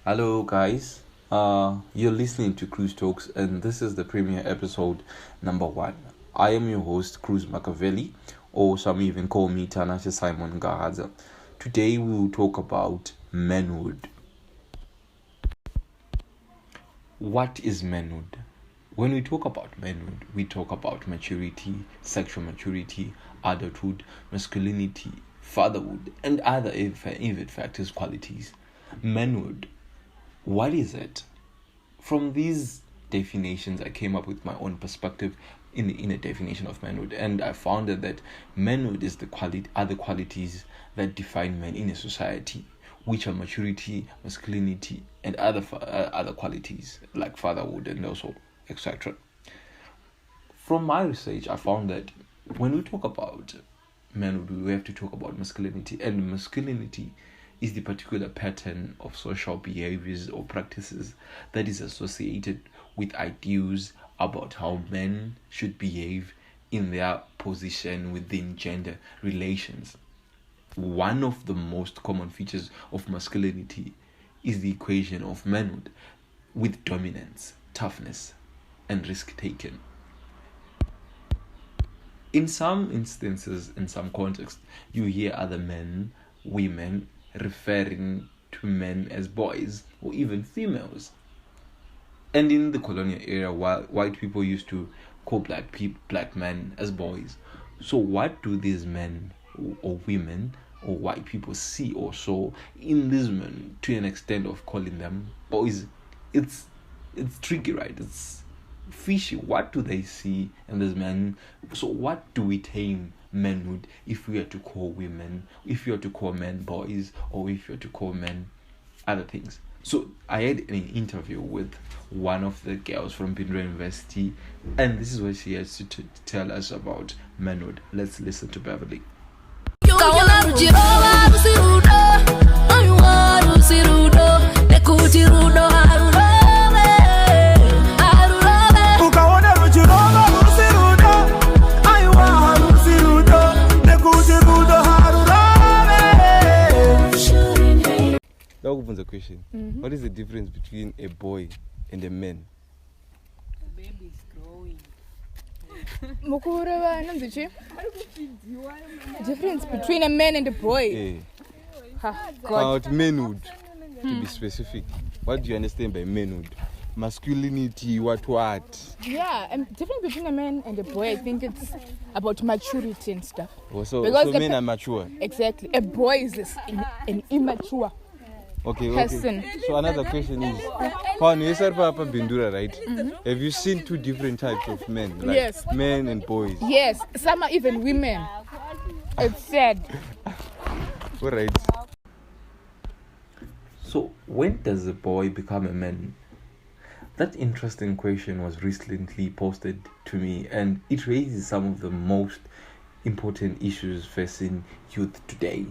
Hello, guys. You're listening to Cruise Talks, and this is the premiere episode number 1. I am your host, Cruz Machiavelli, or some even call me Tanasha Simon Gahaza. Today, we will talk about manhood. What is manhood? When we talk about manhood, we talk about maturity, sexual maturity, adulthood, masculinity, fatherhood, and other even factors, qualities. Manhood. What is it? From these definitions, I came up with my own perspective in a definition of manhood, and I found that manhood is the other qualities that define men in a society, which are maturity, masculinity, and other qualities like fatherhood and also etc. From my research, I found that when we talk about manhood, we have to talk about masculinity, and masculinity is the particular pattern of social behaviors or practices that is associated with ideals about how men should behave in their position within gender relations. One of the most common features of masculinity is the equation of manhood with dominance, toughness, and risk taken. In some instances, in some contexts, you hear other men, women, referring to men as boys or even females. And in the colonial era, white people used to call black men as boys. So what do these men or women or white people see or saw in these men to an extent of calling them boys? It's tricky, right? It's fishy. What do they see in this man? So what do we term manhood if we are to call women, if you are to call men boys, or if you are to call men other things? So I had an interview with one of the girls from Bindra University, and this is what she has to tell us about manhood. Let's listen to Beverly. The question. What is the difference between a boy and a man? The baby is growing. Difference between a man and a boy. About manhood, to be specific. What do you understand by manhood? Masculinity, what? Yeah, and difference between a man and a boy, I think it's about maturity and stuff. So men are mature. Exactly. A boy is an immature person. So another question is, Bindura, right? Have you seen two different types of men? Like yes. Men and boys? Yes, some are even women. It's sad. All right. So when does a boy become a man? That interesting question was recently posted to me, and it raises some of the most important issues facing youth today.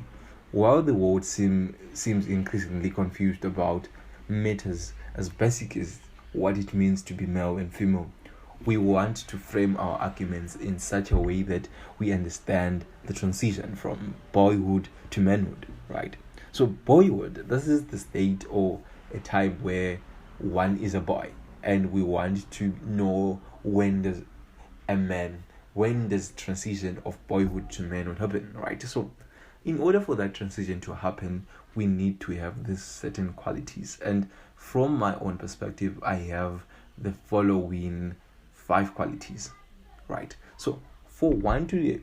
While the world seems increasingly confused about matters as basic as what it means to be male and female, we want to frame our arguments in such a way that we understand the transition from boyhood to manhood, right? So boyhood, this is the state or a time where one is a boy, and we want to know when does transition of boyhood to manhood happen, right? So in order for that transition to happen, we need to have these certain qualities. And from my own perspective, I have the following 5 qualities, right? So for one to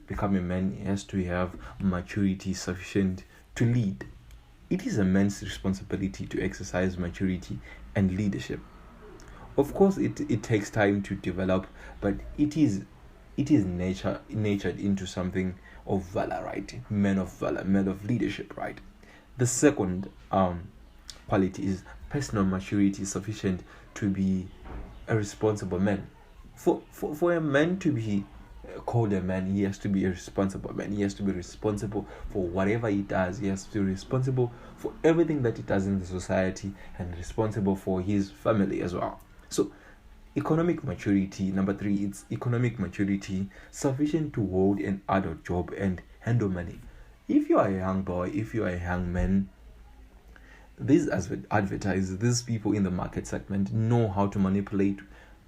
become a man, he has to have maturity sufficient to lead. It is a man's responsibility to exercise maturity and leadership. Of course, it takes time to develop, but it is natured into something of valor, right? Men of valor, men of leadership, right? The second quality is personal maturity sufficient to be a responsible man. For a man to be called a man, he has to be a responsible man. He has to be responsible for whatever he does. He has to be responsible for everything that he does in the society and responsible for his family as well. So economic maturity, number 3, it's economic maturity sufficient to hold an adult job and handle money. If you are a young boy, if you are a young man, these advertisers, these people in the market segment know how to manipulate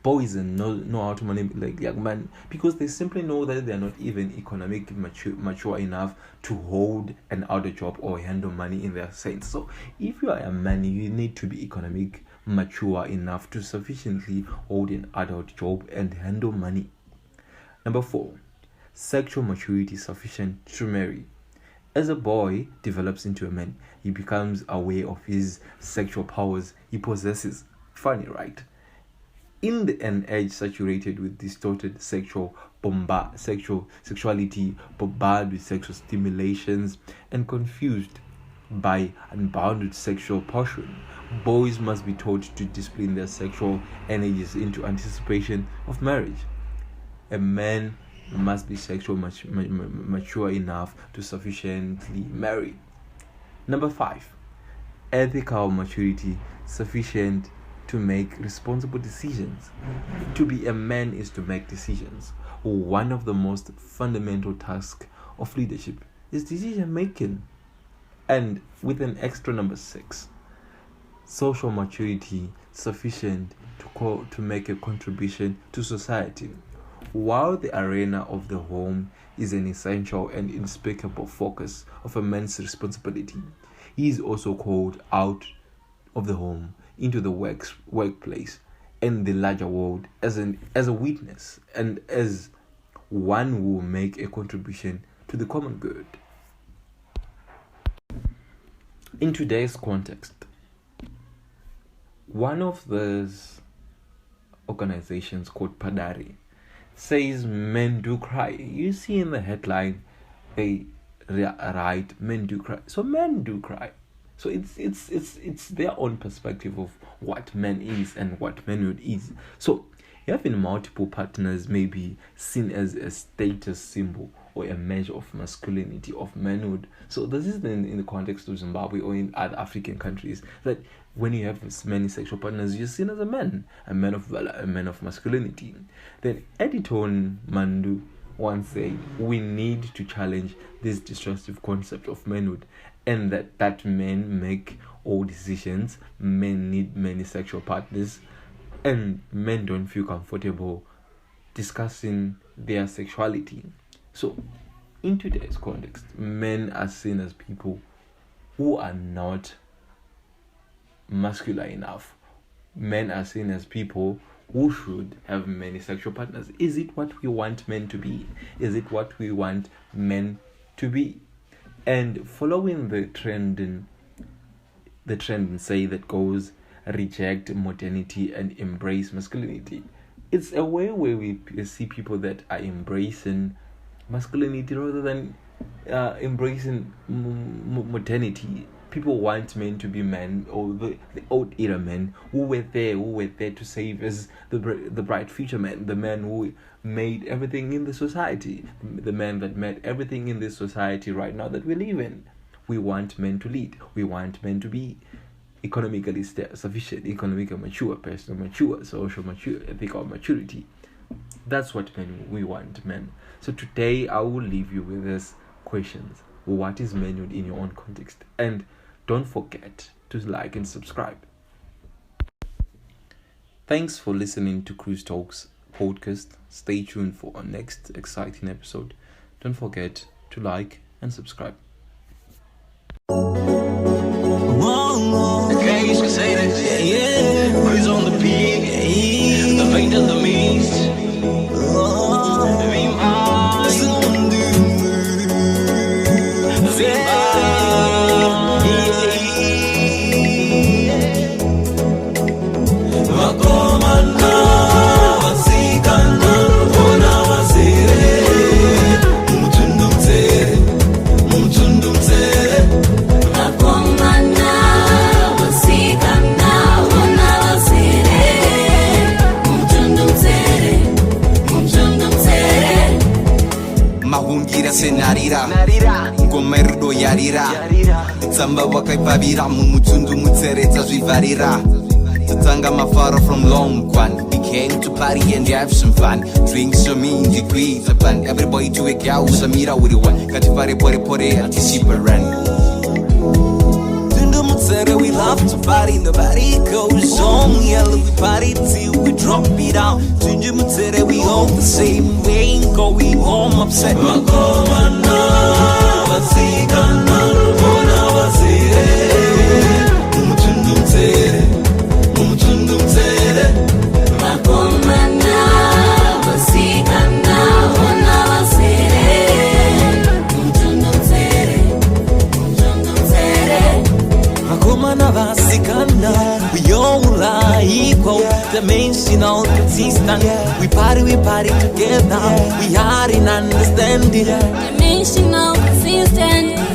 boys and know how to manipulate young men, because they simply know that they're not even economically mature enough to hold an outer job or handle money in their sense. So if you are a man, you need to be economic mature enough to sufficiently hold an adult job and handle money. Number 4, sexual maturity sufficient to marry. As a boy develops into a man, he becomes aware of his sexual powers he possesses. Funny, right? In an age saturated with distorted sexuality, bombarded with sexual stimulations, and confused by unbounded sexual passion, boys must be taught to discipline their sexual energies into anticipation of marriage. A man must be sexually mature enough to sufficiently marry. Number 5, ethical maturity sufficient to make responsible decisions. To be a man is to make decisions. One of the most fundamental tasks of leadership is decision making. And with an extra number 6, social maturity sufficient to make a contribution to society. While the arena of the home is an essential and inexplicable focus of a man's responsibility, he is also called out of the home into the workplace and the larger world as a witness and as one who will make a contribution to the common good. In today's context, one of those organizations called Padari says men do cry. You see in the headline they write men do cry. So men do cry. So it's their own perspective of what man is and what manhood is. So having multiple partners may be seen as a status symbol or a measure of masculinity, of manhood. So this is in the context of Zimbabwe or in other African countries, that when you have this many sexual partners, you're seen as a man of valor, a man of masculinity. Then Editon Mandu once said, we need to challenge this destructive concept of manhood, and that men make all decisions, men need many sexual partners, and men don't feel comfortable discussing their sexuality. So in today's context, men are seen as people who are not muscular enough. Men are seen as people who should have many sexual partners. Is it what we want men to be? Is it what we want men to be? And following the trend in say that goes reject modernity and embrace masculinity, it's a way where we see people that are embracing masculinity rather than embracing modernity. People want men to be men, or the old era men who were there to save us, the bright future men, the men who made everything in the society, the men that made everything in this society right now that we live in. We want men to lead. We want men to be economically sufficient, economically mature, personal mature, social mature, ethical maturity. That's what we want men. So today I will leave you with these questions. What is manhood in your own context? And don't forget to like and subscribe. Thanks for listening to Cruise Talks podcast. Stay tuned for our next exciting episode. Don't forget to like and subscribe. Okay, you can say that. Yeah, Cruise on the beat. The vein of the means. Senarira ngoma irido yarira tsamba wakaipavira mumutundu mutseredza zvivarira tatanga mafaro from long one. We came to party and have some fun. Drinks so mean degrees of fun. Everybody to a girl who's a mira with one. Katifare pore pore anti super run. Tundu mutsere we love to party, nobody goes home. Yellow, we party till we drop it down. Ginger Mutere, we all the same. We ain't going home upset. Makomana, Vasigana, Bona Vasire. Mumutundu Mutere, Mumutundu Mutere. Makomana, Vasigana, Bona Vasire. Mumutundu Mutere, Mumutundu Mutere. Makomana Vasigana, we all are equal, dimensional, consistent. We party together. We are in understanding. Dimensional, consistent.